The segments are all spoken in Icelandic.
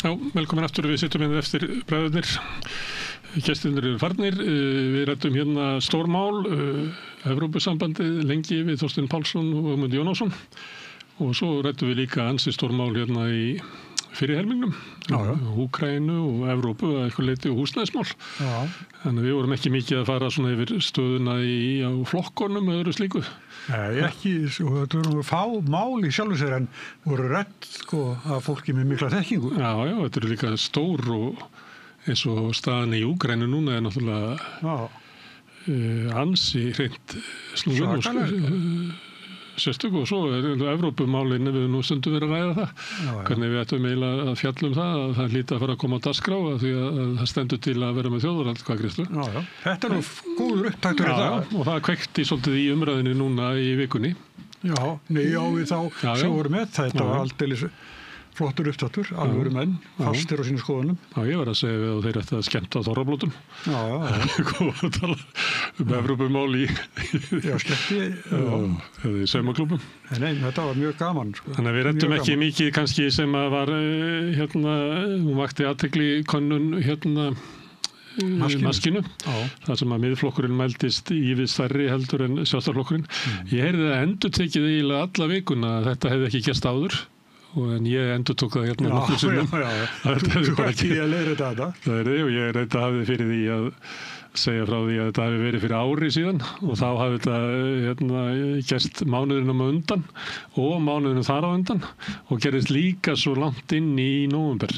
Já, velkomin aftur. Við sittum hérna eftir bræðurnir. Gestirnir eru farnir. Við ræddum hérna stórmál, Evrópusambandið lengi við Þorsteinn Pálsson og Ögmund Jónásson. Og svo ræddum við líka ansi stórmál hérna í fyrir helmingnum. Úkraínu og Evrópu að eitthvað leyti og húsnæðismál. Já. Þannig við vorum ekki mikið að fara svona yfir stöðuna á flokkonum og öðru slíku. Nei, ekki, þetta voru fá mál í sjálfu sér en voru rætt að fólki með mikla þekkingu. Já, þetta eru líka stór og eins og staðan í Úkraínu núna er náttúrulega ansi hreint snúin og sérstöku og svo Evrópumálin við nú stundum verið að ræða það. Hvernig við ættum eiginlega að fjalla það að það hlýtur að fara að koma á dagskrá því að það stendur til að vera með þjóðaratkvæðagreiðslu. Þetta er nú góður upptaktur í það. Og það kveikti svolítið í umræðinu núna í vikunni. Við þá sem voru með þetta var aldeilis flottur upptaktur, alvöru menn, fastir á sínu skoðunum. Já, ég var að segja við og þeir ætti að skemmta þorrablótum. Góða að tala Evrópumál í saumaklúbum. Nei, þetta var mjög gaman. Þannig að við ræddum ekki mikið kannski sem að var hún vakti athygli könnun maskínu. Það sem að miðflokkurinn mældist ívið stærri heldur en sjálfstæðisflokkurinn. Ég heyrði að endurtekið eiginlega alla vikuna að þetta hefði ekki gerst áður. En ég endurtók það hérna nokkuð sinnum. Þú ekki að leiðrétta þetta. Það er og ég reynda hafði fyrir því að segja frá því að þetta hafi verið fyrir ári síðan og þá hafi þetta gerst mánuðinum á undan og mánuðinum þar á undan og gerist líka svo langt inn í nóvember.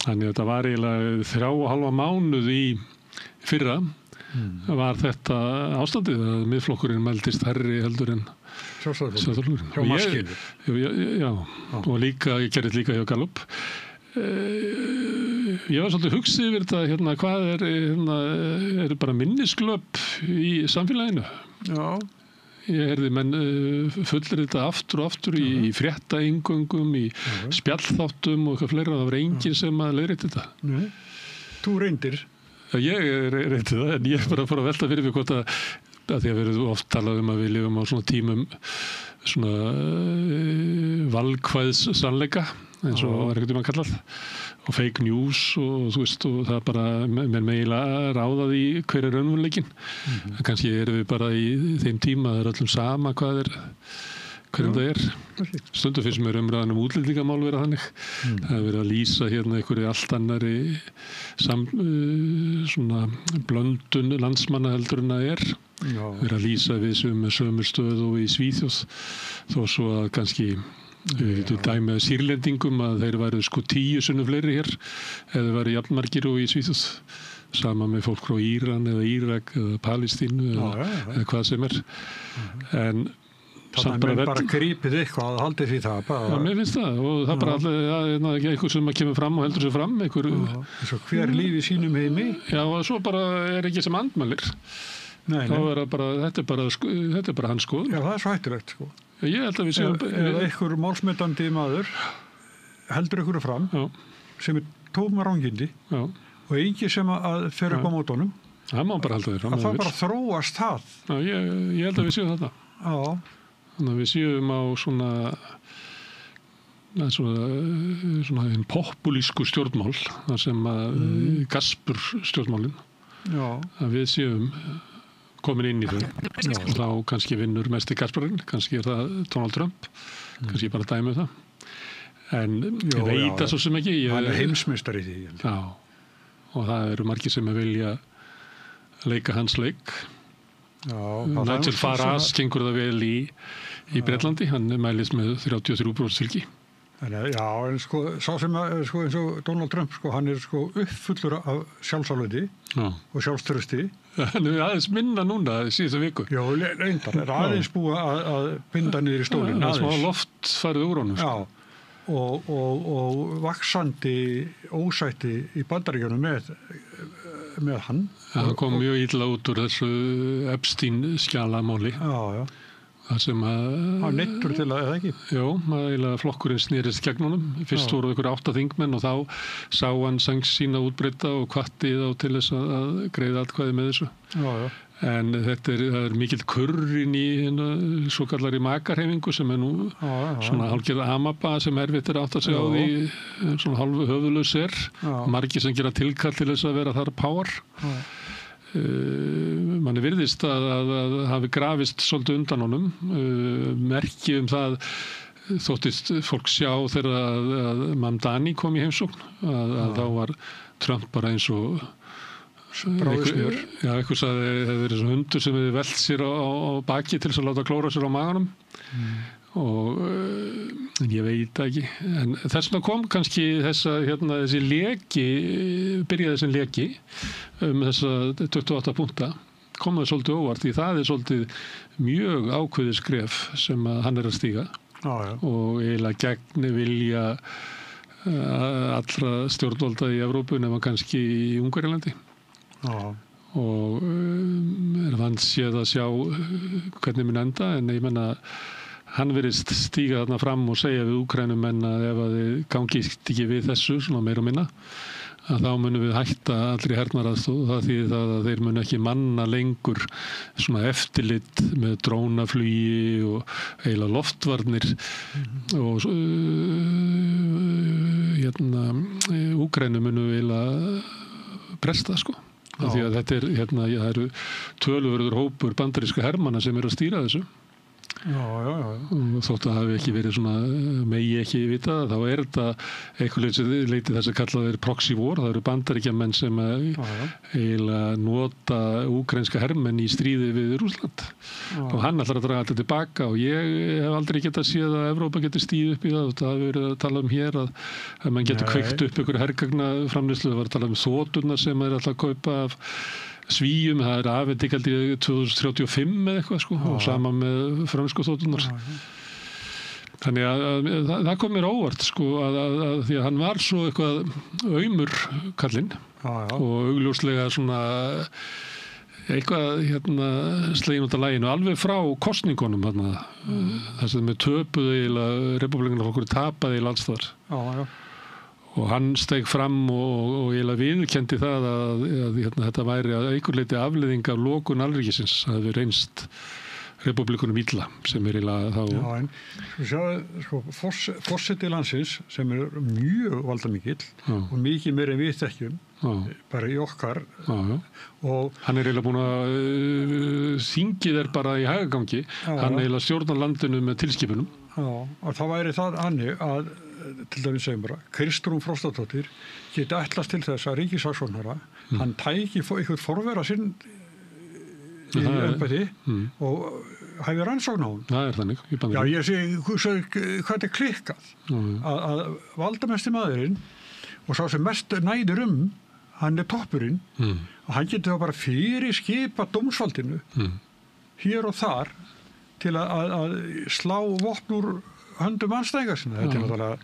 Þannig að þetta var eiginlega 3,5 mánuð í fyrra var þetta ástandið að miðflokkurinn mældist hærri heldur en Sjálfstæðisflokkurinn. Hjá maskínu. Já, og líka, ég gerði líka hjá Gallup. Ég var svolítið hugsið yfir þetta, hvað er bara minnisglöp í samfélaginu. Já. Ég heyrði menn fullir þetta aftur og aftur í fréttainngöngum, í spjallþáttum og eitthvað fleira. Það var enginn sem að leiðrétta þetta. Nei. Þú reyndir? Ég reyndi það, en ég bara fór að velta fyrir mig hvort að því að verið oft talað að við lifum á svona tímum svona valkvæðs sannleika eins og var einhvern tímann kallað og fake news og þú veist og það bara menn megilega ráðað í hver er raunveruleikinn. Kannski erum við bara í þeim tíma það er öllum sama hvað er hvernig það er. Stundum fyrst mér umræðan útlendingamál vera þannig. Það er verið að lýsa hérna einhverju allt annari svona blöndun landsmanna heldur en það er. Verið að lýsa við sömu stöð og í Svíþjóð þó svo að kannski dæmi að sýrlendingum að þeir væru 10 sinnum fleiri hér eða væru jafnmargir og í Svíþjóð sama með fólk frá Íran eða Írak eða Palestínu eða hvað sem er. En þannig að bara grípið eitthvað að haldi því það. Já, mér finnst það og það bara allir einhver sem kemur fram og heldur sig fram. Svo hver lífi sínum heimi? Já, og svo bara er ekki sem andmælir. Nei. Þetta er bara hans skoðun. Já, það er svo hættulegt sko. Ég held að við séum... Eða einhver málsmetandi maður heldur einhverju fram sem er tóma rangindi og engin sem að fer upp á mótunum. Það má bara halda því fram. Að það bara þróast það. Já, ég held að við séum þetta. Já. Þannig að við séum á svona populísku stjórnmál, þar sem að gaspur stjórnmálin, að við séum komin inn í þau. Og þá kannski vinnur mest í gasparinn, kannski er það Donald Trump, kannski bara dæmi það. En ég veit það svo sem ekki. Hann er heimsmeistari í því. Já, og það eru margir sem vilja leika hans leik. Nigel Farage gengur það vel í Bretlandi, hann mælist með 33% fylgi. Já, en sá sem eins og Donald Trump, hann er uppfullur af sjálfsálfræði og sjálfstrausti. Hann er aðeins minna núna síðustu viku. Já, reyndar, er aðeins búið að binda niður í stólinn. Það er smá loft farið úr honum. Já, og vaxandi ósætti í Bandaríkjunum með hann. Það kom mjög illa út úr þessu Epstein skjalamáli. Já. Það sem að... Hann neittur til að, eða ekki? Jó, flokkurinn snýrist gegn honum. Fyrst voru ykkur 8 þingmenn og þá sá hann sangs sína útbreyta og hvatti þá til þess að greiða atkvæði með þessu. Já. En það mikill kurrin í svo kallari makarhefingu sem nú svona hálfgerð amaba sem erfitt átt að segja á því svona hálfu höfuðlaus margir sem gera tilkall til þess að vera þar pár. Manni virðist að hafi grafist svolítið undan honum, merki það þóttist fólk sjá þegar að Mamdani kom í heimsókn að þá var Trump bara eins og eitthvað sagði það hefði verið svona hundur sem hefði velt sér á baki til þess að láta klóra sér á maganum og en ég veit ekki en þess vegna kom kannski þessi leki byrjaði þessi leki þessa 28 punkta kom það svolítið óvart því það svolítið mjög ákveðið skref sem að hann að stíga og eiginlega gegn vilja allra stjórnvalda í Evrópu nema kannski í Ungverjalandi og vanséð að sjá hvernig mun enda en ég menna hann virðist stíga þarna fram og segja við Úkraínumenn að ef að þið gangist ekki við þessu svona meira og minna að þá munum við hætta allri hernaðaraðstoð það þýðir það að þeir munu ekki manna lengur svona eftirlit með drónaflugi og eiginlega loftvarnir og Úkraínu munu eiginlega bresta sko af því að þetta það eru töluverður hópur bandaríska hermanna sem að stýra þessu og þótt að hafi ekki verið svona megi ekki vita þá þetta eitthvað leiti þess að kalla þeir proxy war, það eru bandaríkjamenn sem eiginlega nota úkraínska hermenn í stríði við Rússland og hann ætlar að draga allt tilbaka og ég hef aldrei getað séð að Evrópa getur stíð upp í það hafi verið að tala hér að mann getur kveikt upp ykkur hergagnaframleiðslu, það var að tala þoturnar sem alltaf að kaupa af Svíum, það afhending held ég 2035 eða eitthvað sko og sama með frönsku þoturnar. Þannig að það kom mér óvart sko að því að hann var svo eitthvað aumur kallinn og augljóslega svona eitthvað slegin út af laginu alveg frá kosningunum þess að með töpuðu eiginlega repúblikaflokkurinn tapaði eiginlega alls þar. Og hann steig fram og eiginlega viðurkenndi það að þetta væri að einhver leyti afleiðing af lokun alríkisins að það hefði reynst repúblikunum illa sem eiginlega þá... Já, en sko forseti landsins sem mjög valdamikill og mikið meira en við þekkjum bara í okkar og hann eiginlega búin að þingið bara í hægagangi hann eiginlega stjórnar landinu með tilskipunum og þá væri það hannig að til dæmis segjum bara, Kristrún Frostadóttir geti ætlast til þess að ríkissaksóknara hann tæki einhvern forvera sinn í embætti og hafi rannsókn á hún. Það þannig. Já, ég segi hvað klikkað að valdamesti maðurinn og sá sem mest næður hann toppurinn og hann geti þá bara fyrirskipa dómsvaldinu hér og þar til að slá vopn úr höndum andstæðinga sinna. Þetta náttúrulega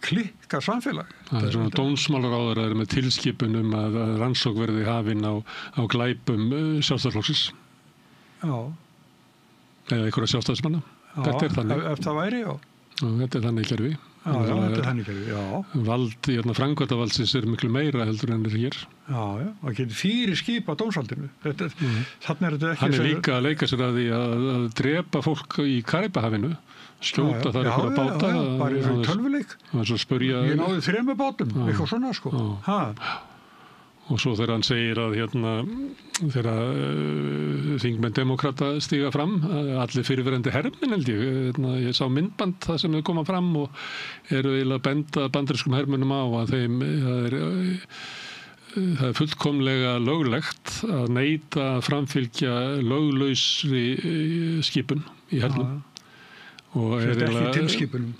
klikka samfélag. Það svona dómsmálaráðherrar með tilskipunum að rannsókn verði hafin á glæpum Sjálfstæðisflokksins. Eða einhverja sjálfstæðismanna. Þetta þannig. Ef það væri, þetta þannig kerfi. Þetta þannig kerfi, Vald, framkvæmdavaldsins miklu meira heldur en hér. Og getur fyrirskipa dómsvaldinu. Þannig þetta ekki... Hann líka að leika sér að því að drepa fólk í Karíbahafinu. Skjóta þar einhverja báta bara í tölvuleik ég náði 3 bátum, eitthvað svona sko og svo þegar hann segir að þegar þingmenn demokrata stíga fram allir fyrirverandi hermenn held ég sá myndband það sem þau koma fram og eru eiginlega að benda bandarískum hermennum á að þeim það fullkomlega löglegt að neita að framfylgja löglausri skipun í hernum og þetta ekki tilskipunum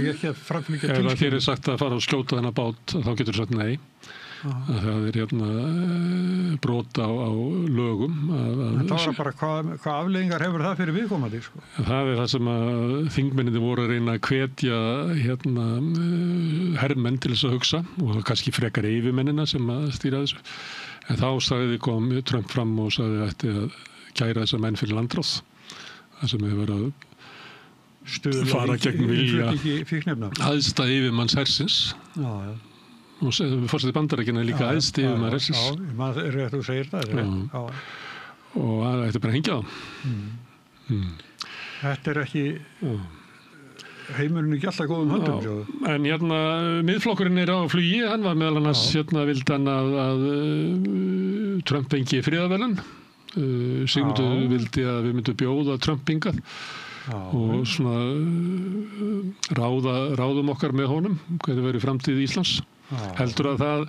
ekki að framfylgja tilskipunum ef þér sagt að fara og skjóta þennan bát þá getur þú sagt nei það brot á lögum en það var bara hvað afleiðingar hefur það fyrir viðkomandi sko? Það það sem að þingmennirnir voru að reyna að hvetja hermenn til þess að hugsa og kannski frekar yfirmennina sem að stýra þessu en þá kom Trump fram og sagði að kæra þessa menn fyrir landráð það sem hefur verið að fara gegn vilja æðsta yfirmanns hersins og forseti Bandaríkjanna líka æðsti yfirmanns hersins maður er rétt að þú segir það og það ætti bara að hengja þá. Þetta ekki heimurinn ekki alltaf góðum höndum. En miðflokkurinn á flugi, hann var meðal annars vildi hann að Trump fengi friðarverðlaun. Sigmundur vildi að við myndum bjóða Trump hingað og svona ráðum okkar með honum hvernig verið framtíð Íslands. Heldur að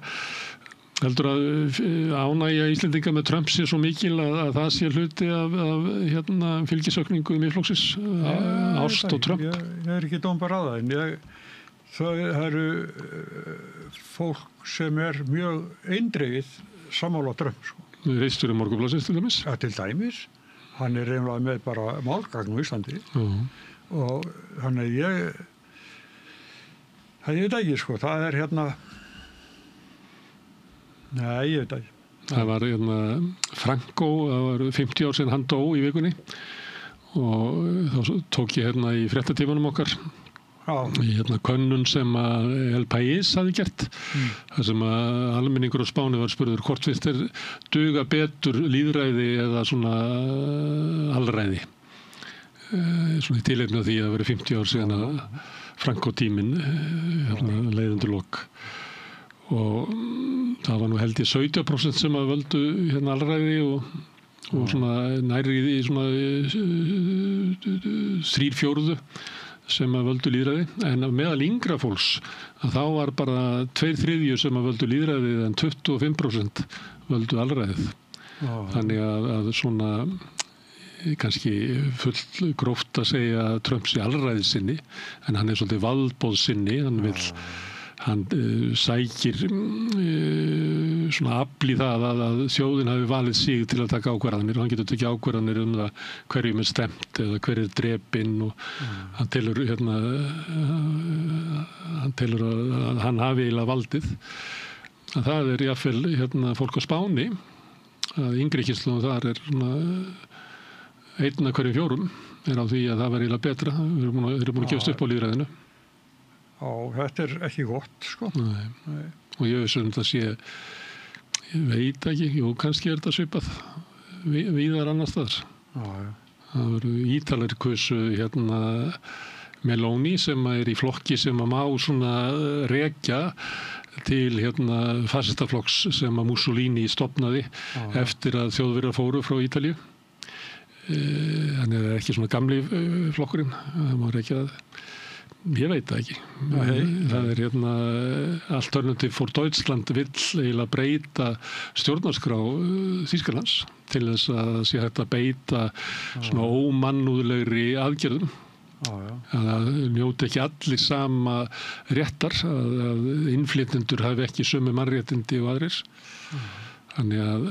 ánægja Íslendinga með Trump sé svo mikil að það sé hluti af fylgisaukningu Miðflokksins, ást og Trump? Ég ekki dómbar að það, en það eru fólk sem mjög eindregið sammála Trump, sko. Reistur Morgunblaðsins til dæmis? Ja, til dæmis. Hann reynlega með bara málgagn á Íslandi. Og þannig ég veit ekki, sko, það nei, ég veit ekki. Það var Franco, það var 50 ár síðan hann dó í vikunni og þá tók ég í fréttatímanum okkar í könnun sem að El País hafði gert þar sem að almenningur á Spáni var spurður hvort finnst þér duga betur lýðræði eða svona alræði svona í tilefni af því að vera 50 ár síðan að Franco tíminn leiðundur lok og það var nú held ég 17% sem að völdu alræði og svona nærri í svona 3/4 sem að völdu lýðræði en meðal yngra fólks að þá var bara 2/3 sem að völdu lýðræði en 25% völdu alræðið. Þannig að svona kannski full gróft að segja að Trump sé alræði sinni en hann svolítið valdboð sinni, hann sækir svona afl í það að þjóðin hafi valið sig til að taka ákvarðanir og hann getur tekið ákvarðanir það hverjum stemt eða hver drepinn og hann telur að hann hafi eiginlega valdið. Að það jafnvel fólk á Spáni að yngri kynslóðum þar svona 1 af hverjum 4 á því að það var eiginlega betra. Þeir eru búin að gefast upp á lýðræðinu. Já, þetta ekki gott, sko. Nei. Og ég veist það sé, ég veit ekki, kannski þetta svipað víðar annars staðar. Það voru Ítalir kusu Meloni sem í flokki sem að má svona rekja til fasistaflokks sem að Mussolini stofnaði eftir að Þjóðverjar fóru frá Ítalíu. Þannig að það ekki svona gamli flokkurinn, það má rekja það. Ég veit það ekki. Það Alternative for Deutschland vill eiginlega breyta stjórnarskrá Þýskalands til þess að sé hægt að beita svona ómannúðlegri aðgerðum. Það njóti ekki allir sama réttar, að innflytjendur hafi ekki sömu mannréttindi og aðrir. Þannig að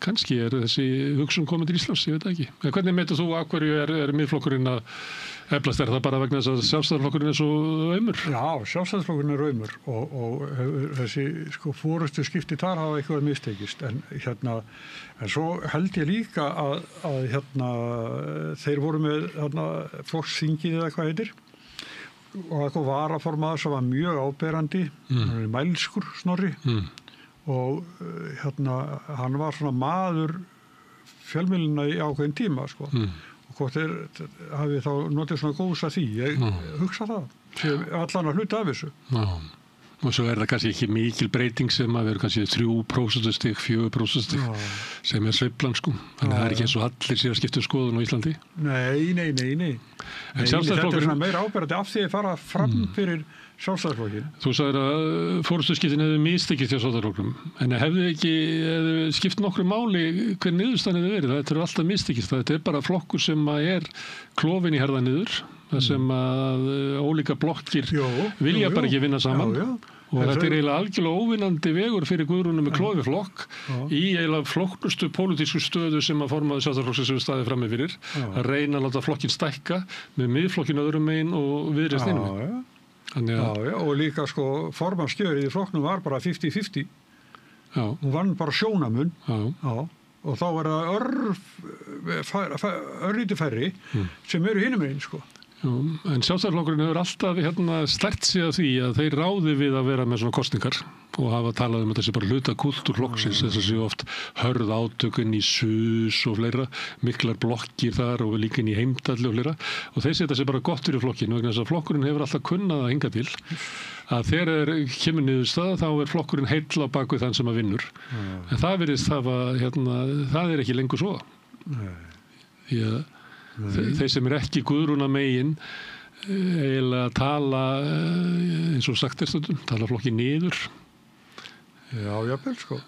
kannski þessi hugsun komin til Íslands, ég veit ekki. En hvernig meitur þú af hverju miðflokkurinn að eflast? Það bara vegna þess að Sjálfstæðisflokkurinn svo aumur? Já, Sjálfstæðisflokkurinn aumur og þessi forystu skipti þar hafa eitthvað mistekist. En svo held ég líka að þeir voru með flokksþingið eða hvað heitir og eitthvað varaformaður sem var mjög áberandi, mælskur Snorri. Og hann var svona maður fjölmiðluna í ákveðin tíma, sko. Og hvort hafi þá notið svona góðs að því. Ég hugsa það. Allan að hluta af þessu. Og svo það kannski ekki mikil breyting sem að vera kannski 3%, 4% sem sveiflan, sko. Þannig það ekki eins og allir sér að skipta skoðun á Íslandi. Nei. En þetta svona meira áberandi af því að fara fram fyrir Sjálfstæðisflokkin. Þú sagðir að forystuskiptin hefði mistekist hjá Sjálfstæðisflokknum. En hefði skipt nokkru máli hver niðurstaðan hefði verið? Þetta alltaf mistekist. Þetta bara flokkur sem klofin í herða niður. Það sem að ólíka blokkir vilja bara ekki vinna saman. Og þetta eiginlega algjörlega óvinnandi vegur fyrir Guðrúnu með klofið flokk í eiginlega flokknustu pólitísku stöðu sem að formaði Sjálfstæðisflokksins sem við staðið frammi fyrir. Að reyna að láta flokkinn stækka með miðflokkinn öðrum megin og Viðreisn hinum megin. Og líka formannskjörið í flokknum var bara 50-50. Hún vann bara sjónamun. Og þá var það örlítið færri sem eru hinum megin, sko. En Sjálfstæðisflokkurinn hefur alltaf stært sig af því að þeir ráði við að vera með svona kosningar og hafa talað um að þessi bara hluta kultúrflokksins, þess að séu oft hörð átökun í SUS og fleira, miklar blokkir þar og líka inn í Heimdalli og fleira og þeir setja sig bara gott fyrir flokkinn vegna þess að flokkurinn hefur alltaf kunnað að hinga til að þegar kemur niðurstaða þá flokkurinn heill á bak við þann sem að vinnur. En það virðist hafa, það ekki lengur svo. Því að þeir sem ekki Guðrúnar megin eiginlega tala eins og sagt stundum, tala flokki niður. Já, jafnvel sko.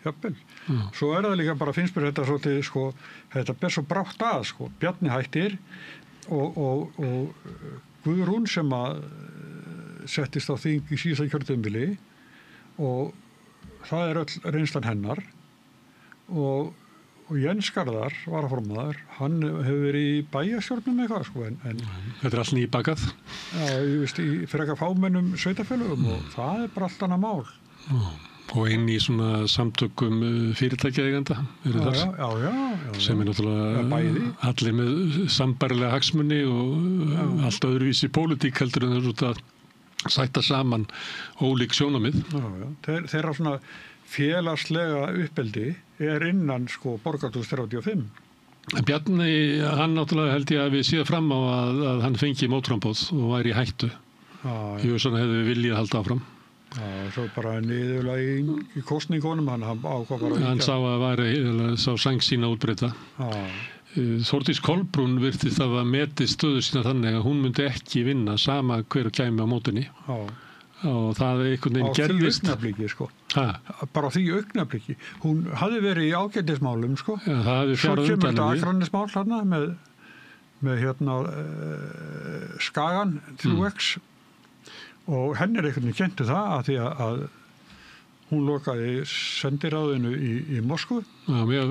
Jafnvel. Svo það líka bara, finnst mér þetta svolítið sko, þetta ber svo brátt að sko. Bjarni hættir og Guðrún sem að settist á þing í síðasta kjörtímabili og það öll reynslan hennar og Jens Garðar, varaformaður, hann hefur verið í bæjarstjórnum eitthvað sko, en þetta allt nýbakað. Já, ég veist, í frekar fámennum sveitarfélögum og það bara allt annað mál. Og inn í svona samtökum fyrirtækjaeigenda já, sem náttúrulega allir með sambærilega hagsmuni og allt öðruvísi pólitík heldur en þessu að sætta saman ólík sjónarmið. Þeirra svona félagslega uppeldi innan sko borgartús 35. Bjarni, hann náttúrulega held ég að við séð fram á að hann fengi mótframboð og væri í hættu. Jú, svona hefði við viljað halda áfram. Já, svo bara niðurlega í kosningunum, hann ákvað bara... Hann sá sæng sína útbreyta. Þórdís Kolbrún virtist að meti stöðu sína þannig að hún myndi ekki vinna sama hver kæmi á mótunni. Og það einhvern veginn gerðist. Á því augnabliki, sko. Bara á því augnabliki. Hún hafði verið í ágætismálum, sko. Já, það hafði fjárað undan henni. Svo kemur þetta Akranesmál þarna með Skagan 3X og henni einhvern veginn kentu það að því að hún lokaði sendiráðinu í Moskvu. Já, mér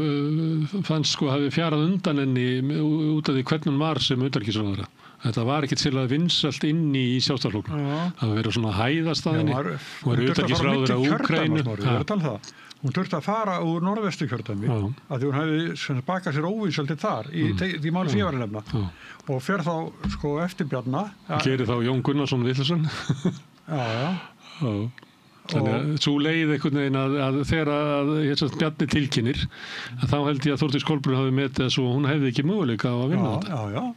fannst sko hafi fjarað undan henni út af því hvernig hún var sem utanríkisráðherra. Þetta var ekki til að vinsalt inn í Sjálfstæðisflokknum. Það var verið svona hæðastaðinni. Hún var utanríkisráðherra Úkraínu. Hún þurfti að fara úr norðvesturkjördæmi að því hún hefði bakað sér óvinsaldi þar í máli fjövarnefna og fer þá sko eftir Bjarna. Gerir þá Jón Gunnarsson Villarsson. Þannig að svo leið einhvern veginn að þegar Bjarni tilkynir að þá held ég að Þórdís Kolbrún hafi metið að svo hún hefði ekki möguleika á að vinna þetta.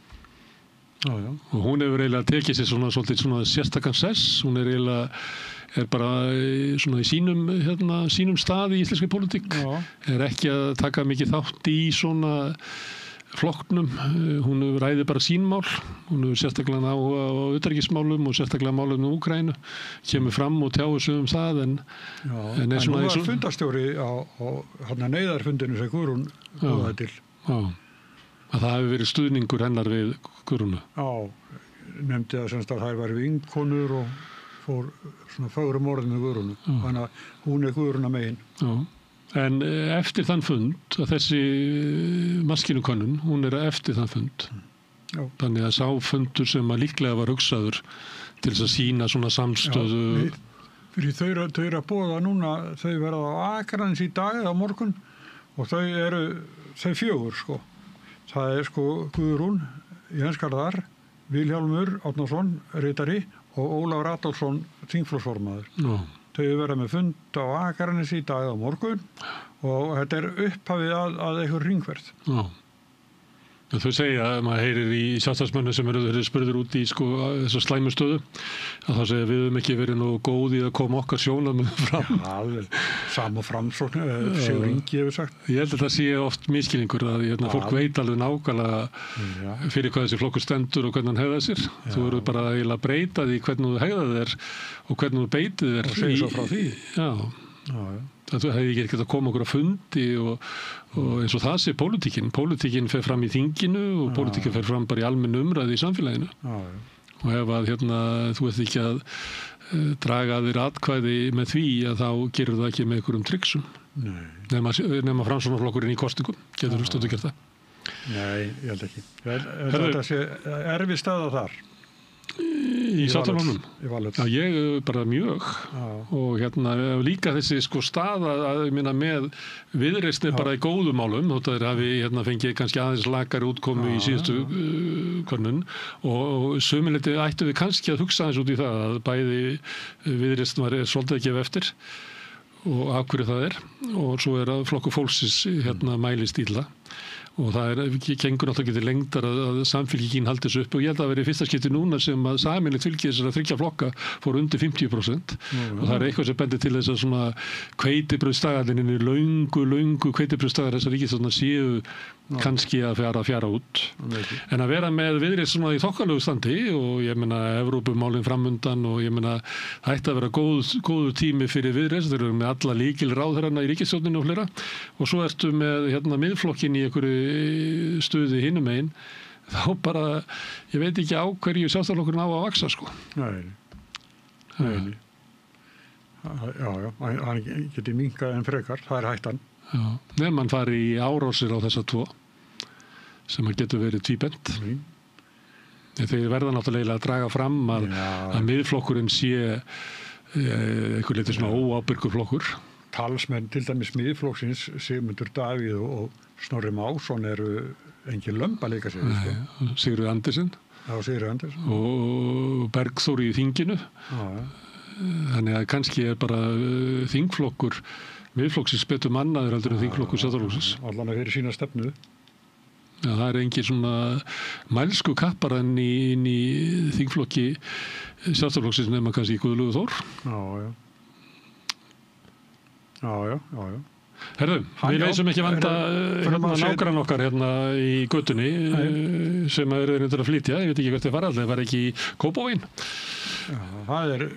Og hún hefur eiginlega tekið sér svona sérstakann sess. Hún er bara svona í sínum stað í íslenskri pólitík. Er ekki að taka mikið þátt í svona flokknum. Hún ræði bara sín mál. Hún hefur sérstaklega á utanríkismálum og sérstaklega málum í Úkraínu. Kemur fram og tjáir sig það en hún var fundarstjóri á neyðarfundinu sem Guðrún boðaði til. Að það hefur verið stuðningur hennar við Guðrúnu. Já, nefndi að þær væri vinkonur og fór svona fögrum orðum með Guðrúnu. Þannig að hún Guðrúna megin. Já. En eftir þann fund, að þessi maskinukönnun, hún eftir þann fund. Já. Þannig að sá fundur sem að líklega var hugsaður til þess að sýna svona samstöðu. Fyrir þau eru að boða núna, þau verða á Akranesi í dag eða á morgun og þau fjögur sko. Það sko Guðrún, Jens Garðar, Vilhjálmur Árnason, ritari og Ólafur Adolfsson, þingflokksformaður. Þau verða með fund á Akranesi í dag á morgun og þetta upphafið að einhver hringferð. Þau segja að maður heyrir í sjálfstæðismönnum sem eru spurður út í sko þessa slæmustöðu að þá segja við höfum ekki verið nógu góð í að koma okkar sjónarmið fram. Já, sam og framsókn, Sigur Ingi hefur sagt. Ég held að það sé oft misskilningur að fólk veit alveg nákvæmlega fyrir hvað þessi flokkur stendur og hvernig hann hegðar sér. Þú eru bara að breyta því hvernig þú hegðar þér og hvernig þú beitið þér. Og segja svo frá því. Já. Það hefði ekki að koma okkur að fundi og eins og það sé pólitíkin. Pólitíkin fer fram í þinginu og pólitíkin fer fram bara í almennu umræði í samfélaginu. Og ef að þú ert ekki að draga að þér atkvæði með því að þá gerur það ekki með einhverjum triksum. Nema Framsóknarflokkurinn í kostingum. Getur þú stundu gert það? Nei, ég held ekki. Þetta sé erfið staða þar. Í Sjálfstæðisflokknum? Í Valur. Já, ég bara mjög. Og líka þessi staða að ég minna með Viðreisn bara í góðum málum, þótt að þeir hafi fengið kannski aðeins lakari útkomu í síðustu könnun og sömuleyti ættu við kannski að hugsa aðeins út í það að bæði Viðreisn var svolítið að gefa eftir og af hverju það og svo að Flokkur fólksins mælist illa. Og það gengur náttúrulega ekki til lengdar að samfylkingin haldis upp og ég held að það veri fyrsta skipti núna sem að sameiginlegt fylgi þessara 3 flokka fór undir 50% og það eitthvað sem bendir til þess að svona hveitibrauðsdagarnir löngu hveitibrauðsdagar þessar ríkisstjórnar séu kannski að fjara út. En að vera með Viðreisn svona í þokkalegu standi og ég meina Evrópumálin framundan og ég meina það ætti að vera góður tími fyrir Viðreisn, þeir eru með alla lykilráðherrana í ríkisstjórninni og fleira og svo ertu með miðflokkin í einhverju stuði hinum megin, þá bara ég veit ekki á hverju Sjálfstæðisflokkurinn á að vaxa sko. Nei. Já, hann geti minkað en frekar, það hættan. Já, nefn hann fari í árásir á þessa 2 sem að getur verið tvíbent. Þeir verða náttúrulega að draga fram að miðflokkurinn sé einhver litið svona óábyrgur flokkur. Talsmenn til dæmis miðflokksins Sigmundur Davíð og Snorri Másson eru engin lömb að leika sér. Nei, Sigurður Andersen. Já, Sigurður Andersen. Og Bergþór í þinginu. Þannig að kannski bara þingflokkur miðflokksins betur mannaður heldur en þingflokkur Sjálfstæðisflokksins. Allan að fyrir sína stefnu. Já, það engin svona mælsku kappar inn í þingflokki Sjálfstæðisflokksins nema kannski Guðlaugur Þór. Já. Herðu, við leysum ekki vanda nágrann okkar í götunni sem eru að flytja, ég veit ekki hvert þið fara allir, það var ekki í Kópavoginn. Já, það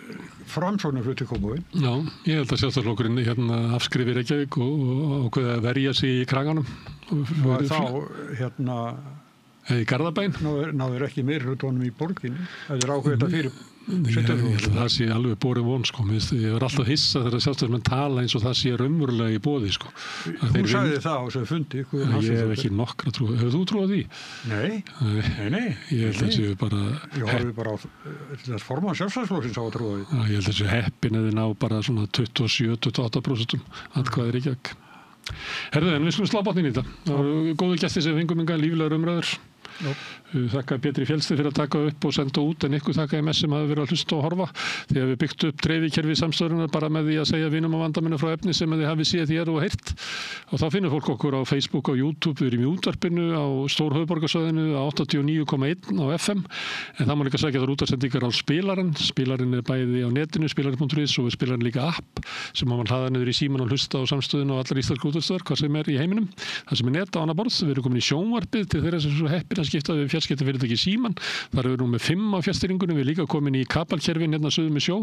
Framsóknar flutt í Kópavoginn. Já, ég held að Sjálfstæðisflokkurinn afskrifir Reykjavík og ákveði að verja sig í kraganum. Eða í Garðabæn. Náður ekki meirihlutunum í borginni, það ákveðið þetta fyrir. Ég held að það sé alveg borið von sko. Ég var alltaf hissa þegar Sjálfstæðismenn tala eins og það sé raunverulega í boði sko. Þú sagði það á þessu fundi. Ég hef ekki nokkra trú. Hefur þú trúið því? Nei. Ég held að það séu bara... Ég horfði bara á þess formann Sjálfstæðisflokksins á að trúið því. Ég held að það séu heppin eða ná bara svona 27-28% atkvæðir ekki ekki. Herðu, en við skulum slá botnin í þetta. Það voru góðu gestir sem fengum enga líflegar umræður. Þakka Pétri Fjellsteð fyrir að taka upp og senda út en ykkur þakka MS sem hafi verið að hlusta og horfa þegar við byggt upp dreifikerfi samstöðunar bara með því að segja vinum og vandamönnum frá efni sem þið hafi séð hér og heyrt og þá finnur fólk okkur á Facebook og YouTube, við erum í útvarpinu á Stórhöfuðborgarsvæðinu á 89,1 á FM en það má líka segja þar útasendingar á spilarinn bæði á netinu, spilarinn.is og við spilarinn líka app sem má mann hlaða niður í síman og hlusta á samstöðun og allar íslenskar útvarpsstöðvar, hvað sem í heiminum það sem net á annað borð, við erum komin í sjónvarpið til þeirra sem svo heppin að skipta við fjarskiptafyrirtæki Síman, þar erum við með 5 á fjarstýringunum, við líka komin í kabelkerfin suður með sjó,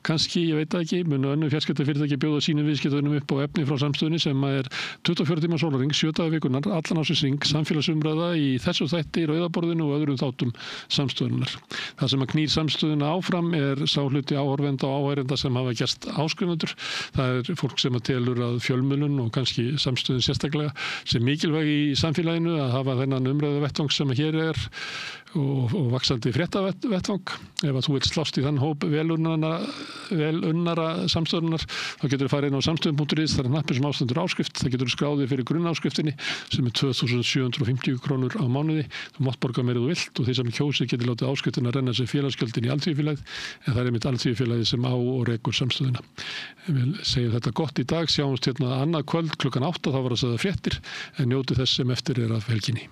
kannski, ég veit það ekki munu önnur fjarskiptafyrirtæki bjóða sínum viðskiptunum upp á efni frá samstöðunni sem er 24 tíma sólarhring, 7 daga vikunnar, allan ásins hring, samfélagsumræða í þessu þætti, rauðaborðinu og öðrum þáttum samstöðunar. Það sem að knýr samstöðuna áfram er sá hluti áhorfenda og áhærenda sem hafa gerst áskrifendur. Það fólk sem að telur að fjölmiðlun og kannski samstöðun sérstaklega sem mikilvæg í samfélaginu að hafa þennan umræðu vettvang sem hér er og vaxandi fréttavettvang. Ef að þú vilt slást í þann hóp velunnara samstöðunar þá getur þú farið inn á samstöðun.is, það hnappur sem ástendur áskrift, það getur þú skráðið fyrir grunnáskriftinni sem er 2.750 krónur á mánuði. Þú mátt borga meira þú vilt og því sem kjósið getur látið áskriftina renna sem félagsgjöldin í Alþýðufélagið en það er einmitt Alþýðufélagið sem á og rekur samstöðuna. Við segjum þetta gott í dag, sjáumst annað kvöld klukkan 8, þá var að segja fréttir en njótið þess sem eftir er af helginni.